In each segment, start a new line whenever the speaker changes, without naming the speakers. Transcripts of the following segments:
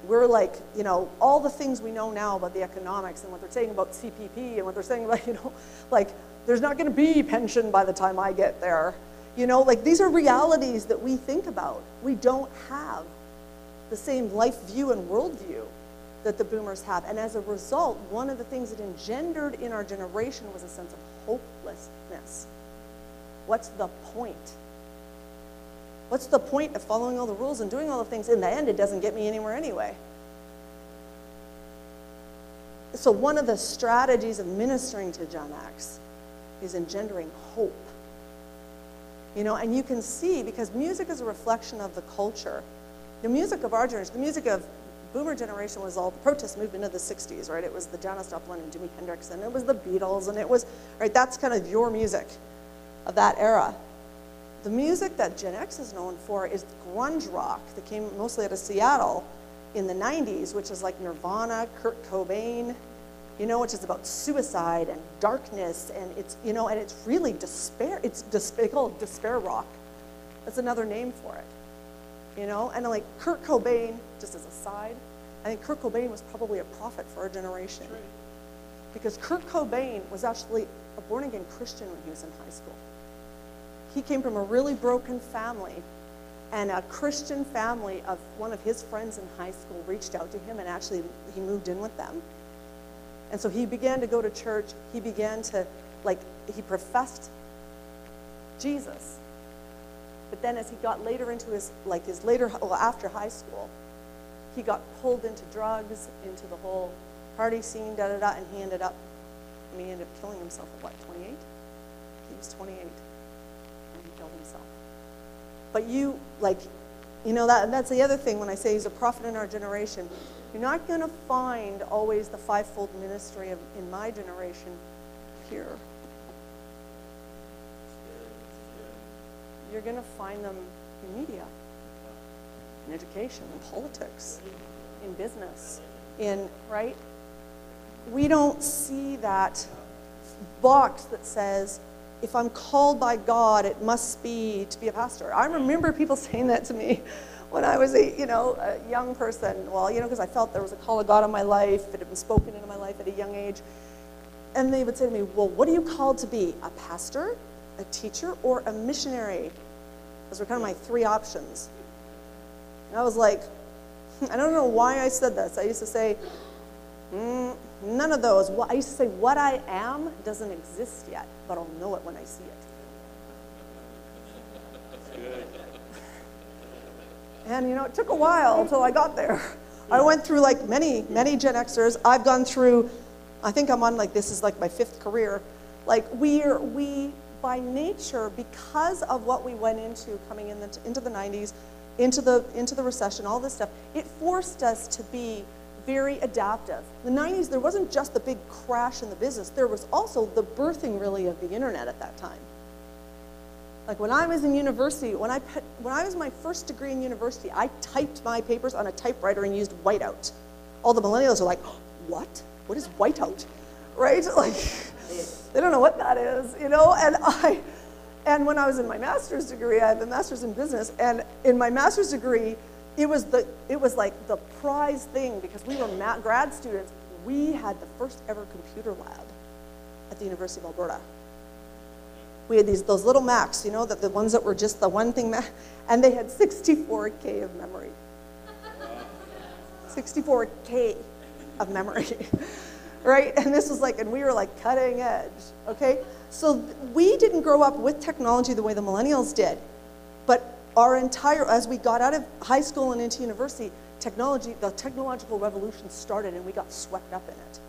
we're like, you know, all the things we know now about the economics and what they're saying about CPP and what they're saying about, you know, like, there's not going to be pension by the time I get there. You know, like, these are realities that we think about. We don't have the same life view and worldview that the boomers have. And as a result, one of the things that engendered in our generation was a sense of hopelessness. What's the point? What's the point of following all the rules and doing all the things? In the end, it doesn't get me anywhere anyway. So one of the strategies of ministering to Gen X is engendering hope. You know, and you can see, because music is a reflection of the culture. The music of our generation, the music of boomer generation was all the protest movement of the 60s, right? It was the Janis Joplin and Jimi Hendrix, and it was the Beatles, and it was, right, that's kind of your music of that era. The music that Gen X is known for is grunge rock that came mostly out of Seattle in the 90s, which is like Nirvana, Kurt Cobain, you know, which is about suicide and darkness, and it's, you know, and it's really despair. They call it despair rock. That's another name for it, you know? And like Kurt Cobain, just as a side, I think Kurt Cobain was probably a prophet for our generation. Because Kurt Cobain was actually a born-again Christian when he was in high school. He came from a really broken family, and a Christian family of one of his friends in high school reached out to him, and actually he moved in with them. And so he began to go to church. He began to, like, he professed Jesus. But then as he got later into after high school, he got pulled into drugs, into the whole party scene, and he ended up, he ended up killing himself at what, 28? He was 28. Killed himself. But you, like, you know, that's the other thing when I say he's a prophet in our generation. You're not going to find always the fivefold ministry in my generation here. You're going to find them in media, in education, in politics, in business, right? We don't see that box that says, if I'm called by God, it must be to be a pastor. I remember people saying that to me when I was a young person. Well, because I felt there was a call of God on my life. It had been spoken into my life at a young age. And they would say to me, well, what are you called to be? A pastor, a teacher, or a missionary? Those were kind of my three options. And I was like, I don't know why I said this. I used to say, none of those. I used to say, what I am doesn't exist yet, but I'll know it when I see it. Good. And it took a while until I got there. I went through like many Gen Xers. I've gone through, I think I'm on this is like my 5th career. Like we by nature, because of what we went into coming into the 90s, into the recession, all this stuff, it forced us to be very adaptive. In the 90s, there wasn't just the big crash in the business, there was also the birthing really of the internet at that time. Like when I was in university, when I was my first degree in university, I typed my papers on a typewriter and used whiteout. All the millennials are like, what? What is whiteout? Right? Like, they don't know what that is, And when I was in my master's degree, I have a master's in business, and in my master's degree, it was like the prize thing because we were grad students. We had the first ever computer lab at the University of Alberta. We had those little Macs, the ones that were just the one thing, and they had 64K of memory. 64K of memory, right? And this was and we were like cutting edge, okay? So we didn't grow up with technology the way the millennials did, but as we got out of high school and into university, the technological revolution started and we got swept up in it,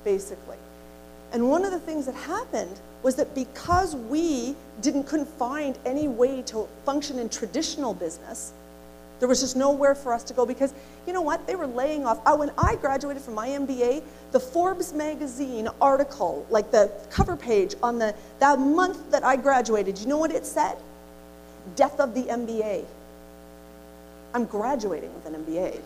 basically. And one of the things that happened was that because we couldn't find any way to function in traditional business, there was just nowhere for us to go because, you know what, they were laying off. When I graduated from my MBA, the Forbes magazine article, like the cover page on that month that I graduated, you know what it said? Death of the MBA. I'm graduating with an MBA.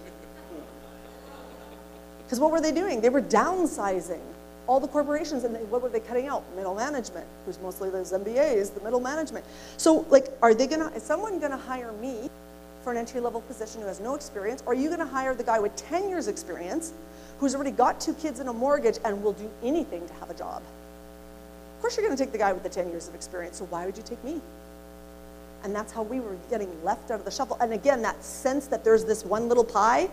Because what were they doing? They were downsizing all the corporations, and what were they cutting out? Middle management, who's mostly those MBAs, the middle management. So, is someone gonna hire me for an entry-level position who has no experience, or are you going to hire the guy with 10 years experience who's already got 2 kids and a mortgage and will do anything to have a job? Of course you're going to take the guy with the 10 years of experience, so why would you take me? And that's how we were getting left out of the shuffle. And again, that sense that there's this one little pie,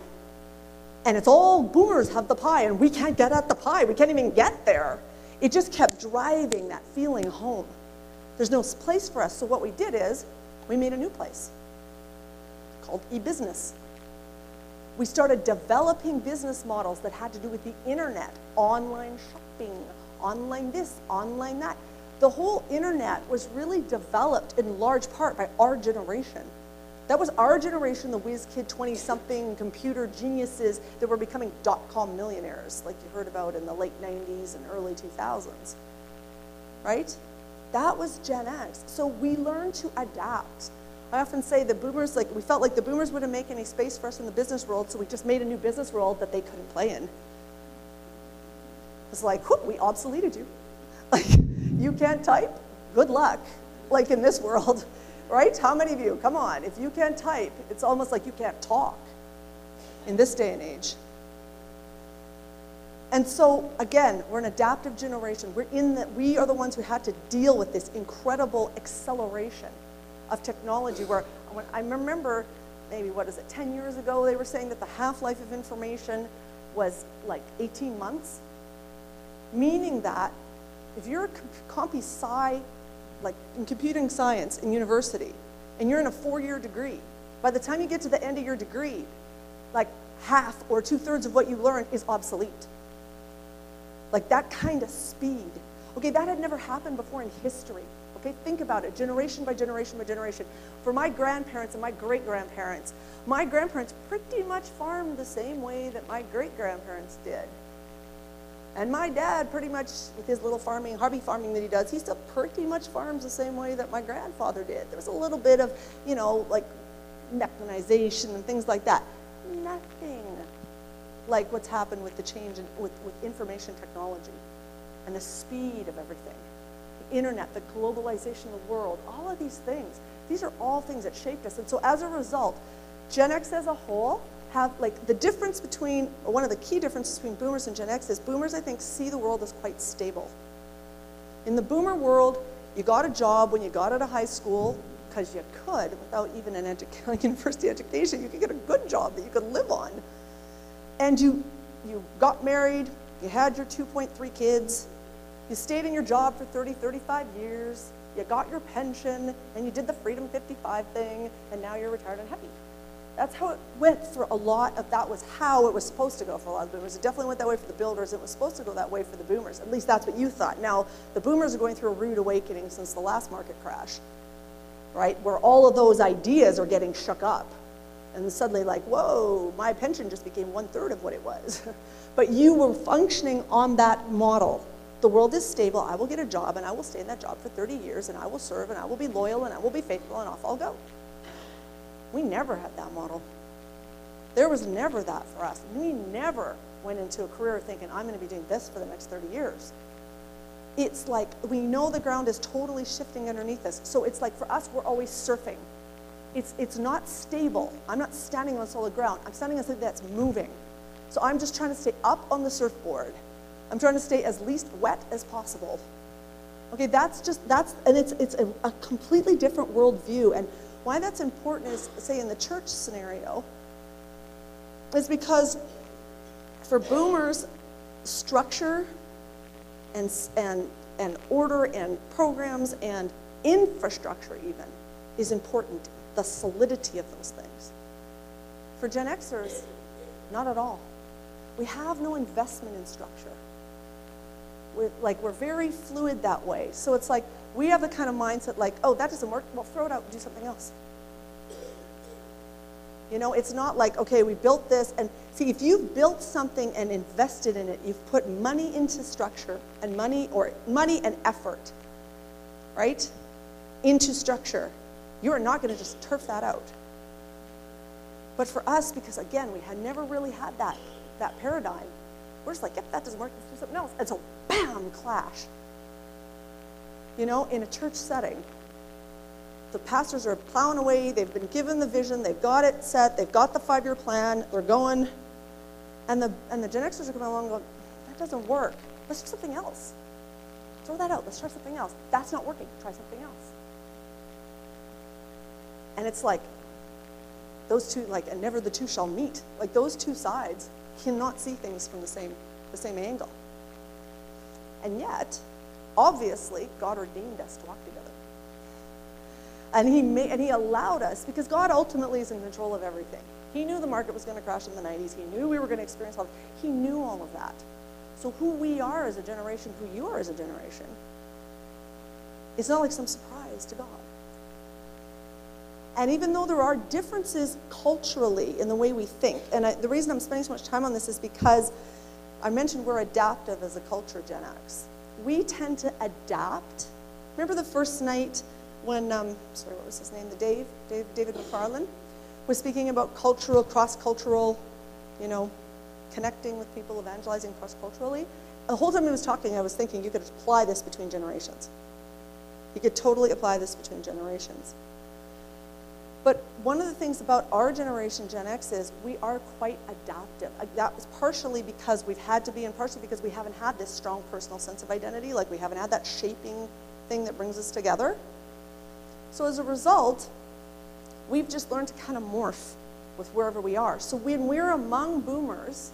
and it's all boomers have the pie, and we can't get at the pie. We can't even get there. It just kept driving that feeling home. There's no place for us. So what we did is we made a new place called e-business. We started developing business models that had to do with the internet, online shopping, online this, online that. The whole internet was really developed in large part by our generation. That was our generation, the whiz kid 20-something computer geniuses that were becoming dot-com millionaires, like you heard about in the late 90s and early 2000s, right? That was Gen X. So we learned to adapt. I often say the boomers, like we felt like the boomers wouldn't make any space for us in the business world, so we just made a new business world that they couldn't play in. It's like, whoop, we obsoleted you. Like, you can't type? Good luck. Like in this world. Right? How many of you? Come on. If you can't type, it's almost like you can't talk in this day and age. And so, again, we're an adaptive generation. We are the ones who had to deal with this incredible acceleration of technology where I remember maybe, 10 years ago, they were saying that the half-life of information was like 18 months, meaning that if you're a comp-sci, like in computing science in university, and you're in a 4-year degree, by the time you get to the end of your degree, like half or 2/3 of what you learned is obsolete. Like that kind of speed. Okay, that had never happened before in history. Okay, think about it, generation by generation by generation. For my grandparents and my great-grandparents, my grandparents pretty much farmed the same way that my great-grandparents did. And my dad pretty much, with his little farming, hobby farming that he does, he still pretty much farms the same way that my grandfather did. There was a little bit of, you know, like mechanization and things like that. Nothing like what's happened with the change with information technology and the speed of everything. The internet, the globalization of the world, all of these things. These are all things that shaped us. And so as a result, Gen X as a whole have, like, the difference between, one of the key differences between boomers and Gen X is boomers, I think, see the world as quite stable. In the boomer world, you got a job when you got out of high school, because you could, without even an university education, you could get a good job that you could live on. And you got married, you had your 2.3 kids, you stayed in your job for 30, 35 years, you got your pension, and you did the Freedom 55 thing, and now you're retired and happy. That's how it went for a lot of, that was how it was supposed to go for a lot of boomers. It definitely went that way for the builders. It was supposed to go that way for the boomers. At least that's what you thought. Now, the boomers are going through a rude awakening since the last market crash, right? Where all of those ideas are getting shook up. And suddenly like, whoa, my pension just became 1/3 of what it was. But you were functioning on that model. The world is stable, I will get a job, and I will stay in that job for 30 years, and I will serve, and I will be loyal, and I will be faithful, and off I'll go. We never had that model. There was never that for us. We never went into a career thinking, I'm going to be doing this for the next 30 years. It's like we know the ground is totally shifting underneath us. So it's like for us, we're always surfing. It's not stable. I'm not standing on solid ground. I'm standing on something that's moving. So I'm just trying to stay up on the surfboard. I'm trying to stay as least wet as possible. Okay, it's a completely different worldview. And why that's important is, say, in the church scenario, is because for boomers, structure and order and programs and infrastructure even is important, the solidity of those things. For Gen Xers, not at all. We have no investment in structure. We're very fluid that way. So it's like, we have the kind of mindset like, oh, that doesn't work, well, throw it out and do something else. You know, it's not like, okay, we built this, and see, if you've built something and invested in it, you've put money into structure and money and effort, right, into structure. You are not going to just turf that out. But for us, because again, we had never really had that paradigm, we're just like, yep, that doesn't work, let's do something else. And so, bam, clash. You know, in a church setting, the pastors are plowing away, they've been given the vision, they've got it set, they've got the 5-year plan, they're going, and the Gen Xers are coming along going, that doesn't work, let's do something else. Throw that out, let's try something else. That's not working, try something else. And it's like, those two, like, and never the two shall meet. Like, those two sides cannot see things from the same angle. And yet, obviously, God ordained us to walk together. And he allowed us, because God ultimately is in control of everything. He knew the market was going to crash in the 90s. He knew we were going to experience all of it. He knew all of that. So who we are as a generation, who you are as a generation, it's not like some surprise to God. And even though there are differences culturally in the way we think, and the reason I'm spending so much time on this is because I mentioned we're adaptive as a culture, Gen X. We tend to adapt. Remember the first night when, sorry, what was his name? David McFarland was speaking about cultural, cross-cultural, connecting with people, evangelizing cross-culturally. The whole time he was talking, I was thinking you could apply this between generations. You could totally apply this between generations. But one of the things about our generation, Gen X, is we are quite adaptive. That was partially because we've had to be, and partially because we haven't had this strong personal sense of identity, like we haven't had that shaping thing that brings us together. So as a result, we've just learned to kind of morph with wherever we are. So when we're among boomers,